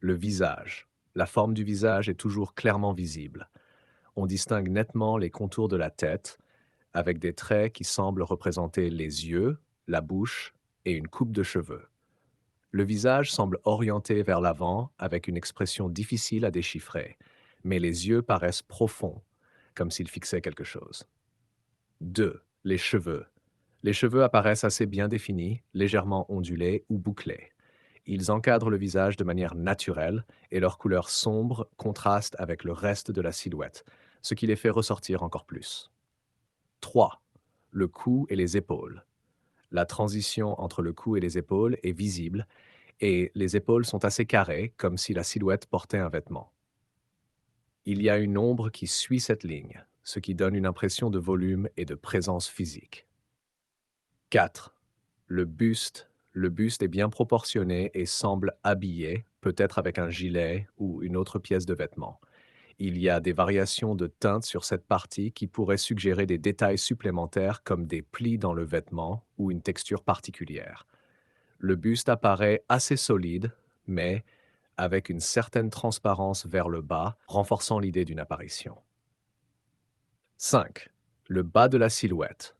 Le visage. La forme du visage est toujours clairement visible. On distingue nettement les contours de la tête, avec des traits qui semblent représenter les yeux, la bouche et une coupe de cheveux. Le visage semble orienté vers l'avant avec une expression difficile à déchiffrer, mais les yeux paraissent profonds, comme s'ils fixaient quelque chose. 2. Les cheveux. Les cheveux apparaissent assez bien définis, légèrement ondulés ou bouclés. Ils encadrent le visage de manière naturelle et leur couleur sombre contraste avec le reste de la silhouette, ce qui les fait ressortir encore plus. 3. Le cou et les épaules. La transition entre le cou et les épaules est visible et les épaules sont assez carrées, comme si la silhouette portait un vêtement. Il y a une ombre qui suit cette ligne, ce qui donne une impression de volume et de présence physique. 4. Le buste. Le buste est bien proportionné et semble habillé, peut-être avec un gilet ou une autre pièce de vêtement. Il y a des variations de teintes sur cette partie qui pourraient suggérer des détails supplémentaires comme des plis dans le vêtement ou une texture particulière. Le buste apparaît assez solide, mais avec une certaine transparence vers le bas, renforçant l'idée d'une apparition. 5. Le bas de la silhouette.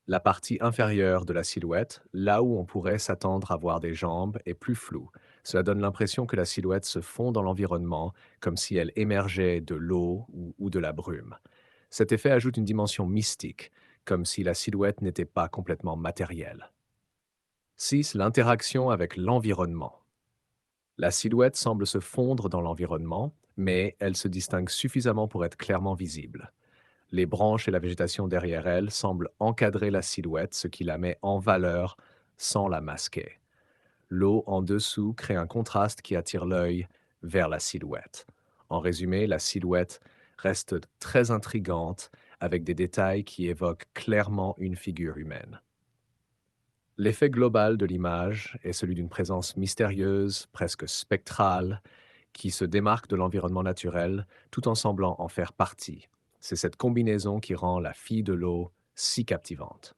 La partie inférieure de la silhouette, là où on pourrait s'attendre à voir des jambes, est plus floue. Cela donne l'impression que la silhouette se fond dans l'environnement, comme si elle émergeait de l'eau ou de la brume. Cet effet ajoute une dimension mystique, comme si la silhouette n'était pas complètement matérielle. 6. L'interaction avec l'environnement. La silhouette semble se fondre dans l'environnement, mais elle se distingue suffisamment pour être clairement visible. Les branches et la végétation derrière elle semblent encadrer la silhouette, ce qui la met en valeur sans la masquer. L'eau en dessous crée un contraste qui attire l'œil vers la silhouette. En résumé, la silhouette reste très intrigante avec des détails qui évoquent clairement une figure humaine. L'effet global de l'image est celui d'une présence mystérieuse, presque spectrale, qui se démarque de l'environnement naturel tout en semblant en faire partie. C'est cette combinaison qui rend la fille de l'eau si captivante.